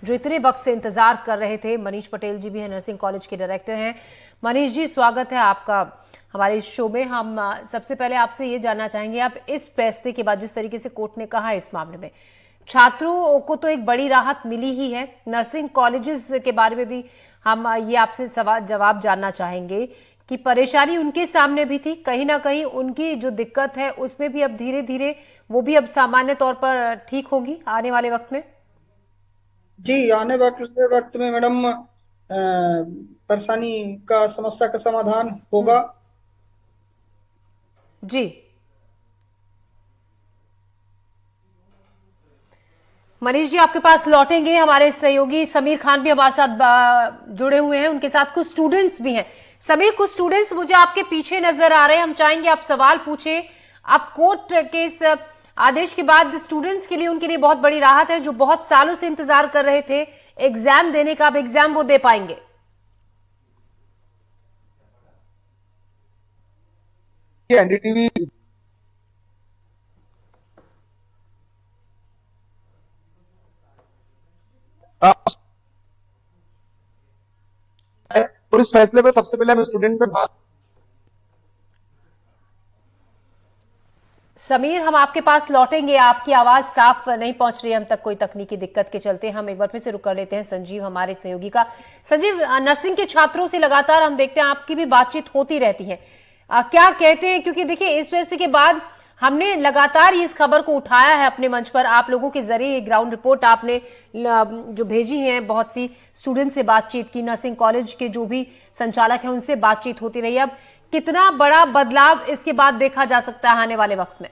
जो इतने वक्त से इंतजार कर रहे थे। मनीष पटेल जी भी हैं, नर्सिंग कॉलेज के डायरेक्टर हैं। मनीष जी, स्वागत है आपका हमारे इस शो में। हम सबसे पहले आपसे ये जानना चाहेंगे, आप इस फैसले के बाद जिस तरीके से कोर्ट ने कहा इस मामले में, छात्रों को तो एक बड़ी राहत मिली ही है, नर्सिंग कॉलेजेस के बारे में भी हम ये आपसे सवाल जवाब जानना चाहेंगे कि परेशानी उनके सामने भी थी, कहीं ना कहीं उनकी जो दिक्कत है उसमें भी अब धीरे धीरे वो भी अब सामान्य तौर पर ठीक होगी आने वाले वक्त में। जी, आने वाले वक्त में मैडम परेशानी का समस्या का समाधान होगा। जी मनीष जी, आपके पास लौटेंगे। हमारे सहयोगी समीर खान भी हमारे साथ जुड़े हुए हैं, उनके साथ कुछ स्टूडेंट्स भी हैं। समीर, कुछ स्टूडेंट्स मुझे आपके पीछे नजर आ रहे हैं, हम चाहेंगे आप सवाल पूछें। आप कोर्ट के इस आदेश के बाद स्टूडेंट्स के लिए, उनके लिए बहुत बड़ी राहत है, जो बहुत सालों से इंतजार कर रहे थे एग्जाम देने का, अब एग्जाम वो दे पाएंगे। एनडीटीवी और इस फैसले पे सबसे पहले हम स्टूडेंट से बात। समीर, हम आपके पास लौटेंगे, आपकी आवाज साफ नहीं पहुंच रही है हम तक, कोई तकनीकी दिक्कत के चलते। हम एक बार फिर से रुक कर लेते हैं संजीव, हमारे सहयोगी का। संजीव, नर्सिंग के छात्रों से लगातार हम देखते हैं आपकी भी बातचीत होती रहती है, क्या कहते हैं? क्योंकि देखिए, इस फैसले के बाद हमने लगातार इस खबर को उठाया है अपने मंच पर, आप लोगों के जरिए ग्राउंड रिपोर्ट आपने जो भेजी है, बहुत सी स्टूडेंट से बातचीत की, नर्सिंग कॉलेज के जो भी संचालक हैं उनसे बातचीत होती रही। अब कितना बड़ा बदलाव इसके बाद देखा जा सकता है आने वाले वक्त में?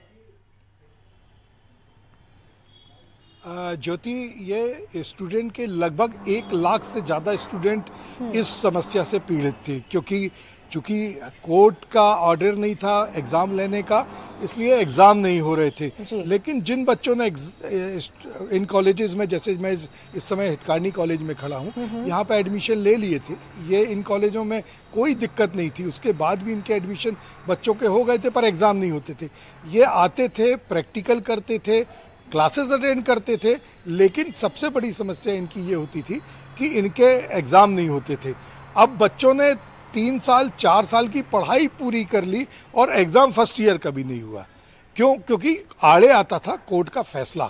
ज्योति, ये स्टूडेंट के लगभग 1 लाख से ज़्यादा स्टूडेंट इस समस्या से पीड़ित थे, क्योंकि चूंकि कोर्ट का ऑर्डर नहीं था एग्ज़ाम लेने का, इसलिए एग्ज़ाम नहीं हो रहे थे। लेकिन जिन बच्चों ने इन कॉलेजेस में, जैसे मैं इस समय हितकार्नी कॉलेज में खड़ा हूँ, यहाँ पे एडमिशन ले लिए थे, ये इन कॉलेजों में कोई दिक्कत नहीं थी, उसके बाद भी इनके एडमिशन बच्चों के हो गए थे, पर एग्ज़ाम नहीं होते थे। ये आते थे, प्रैक्टिकल करते थे, क्लासेस अटेंड करते थे, लेकिन सबसे बड़ी समस्या इनकी ये होती थी कि इनके एग्ज़ाम नहीं होते थे। अब बच्चों ने 3 साल 4 साल की पढ़ाई पूरी कर ली और एग्ज़ाम फर्स्ट ईयर का भी नहीं हुआ। क्यों? क्योंकि आड़े आता था कोर्ट का फैसला।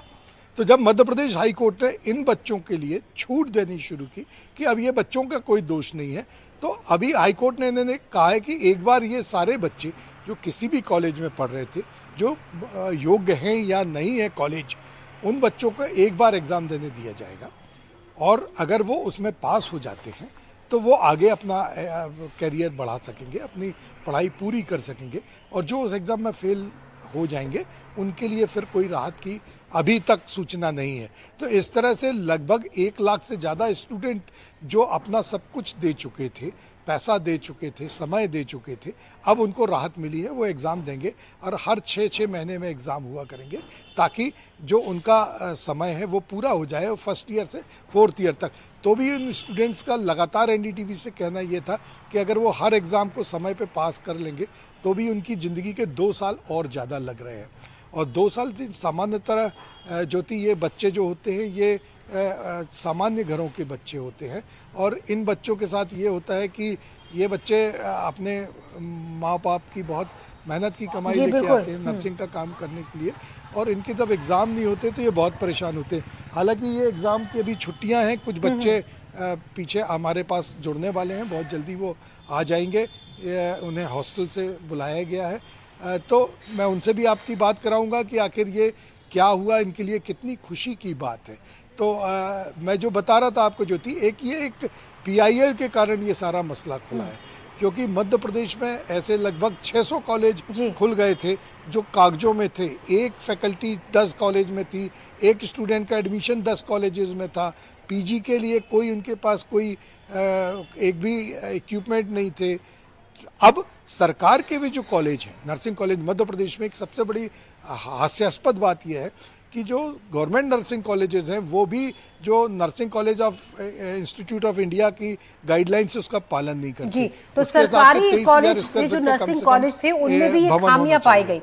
तो जब मध्य प्रदेश हाई कोर्ट ने इन बच्चों के लिए छूट देनी शुरू की कि अब ये बच्चों का कोई दोष नहीं है, तो अभी हाई कोर्ट ने इन्होंने कहा है कि एक बार ये सारे बच्चे जो किसी भी कॉलेज में पढ़ रहे थे, जो योग्य हैं या नहीं है कॉलेज, उन बच्चों को एक बार एग्ज़ाम देने दिया जाएगा, और अगर वो उसमें पास हो जाते हैं तो वो आगे अपना करियर बढ़ा सकेंगे, अपनी पढ़ाई पूरी कर सकेंगे, और जो उस एग्ज़ाम में फेल हो जाएंगे उनके लिए फिर कोई राहत की अभी तक सूचना नहीं है। तो इस तरह से लगभग 1 लाख से ज़्यादा स्टूडेंट जो अपना सब कुछ दे चुके थे, पैसा दे चुके थे, समय दे चुके थे, अब उनको राहत मिली है, वो एग्ज़ाम देंगे और हर 6-6 महीने में एग्ज़ाम हुआ करेंगे, ताकि जो उनका समय है वो पूरा हो जाए फर्स्ट ईयर से 4th ईयर तक। तो भी उन स्टूडेंट्स का लगातार एनडीटीवी से कहना ये था कि अगर वो हर एग्ज़ाम को समय पे पास कर लेंगे तो भी उनकी ज़िंदगी के 2 साल और ज़्यादा लग रहे हैं। और 2 साल सामान्यतः ज्योति, ये बच्चे जो होते हैं ये सामान्य घरों के बच्चे होते हैं, और इन बच्चों के साथ ये होता है कि ये बच्चे अपने माँ बाप की बहुत मेहनत की कमाई लेके आते हैं नर्सिंग का काम करने के लिए, और इनके जब एग्ज़ाम नहीं होते तो ये बहुत परेशान होते हैं। हालांकि ये एग्ज़ाम की अभी छुट्टियां हैं, कुछ बच्चे पीछे हमारे पास जुड़ने वाले हैं, बहुत जल्दी वो आ जाएंगे, उन्हें हॉस्टल से बुलाया गया है। तो मैं उनसे भी आपकी बात कराऊंगा कि आखिर ये क्या हुआ, इनके लिए कितनी खुशी की बात है। तो मैं जो बता रहा था आपको ज्योति, एक पीआईएल के कारण ये सारा मसला खुला है, क्योंकि मध्य प्रदेश में ऐसे लगभग 600 कॉलेज खुल गए थे जो कागजों में थे। एक फैकल्टी 10 कॉलेज में थी, एक स्टूडेंट का एडमिशन 10 कॉलेजेस में था, पीजी के लिए कोई उनके पास कोई एक भी इक्विपमेंट नहीं थे। अब सरकार के भी जो कॉलेज हैं, नर्सिंग कॉलेज मध्य प्रदेश में, एक सबसे बड़ी हास्यास्पद बात यह है कि जो गवर्नमेंट नर्सिंग कॉलेजेस हैं वो भी जो nursing college of institute of India की गाइडलाइंस उसका पालन नहीं करते। जी, तो सरकारी कॉलेज के जो नर्सिंग कॉलेज थे उनमें भी ये खामियां पाई गई।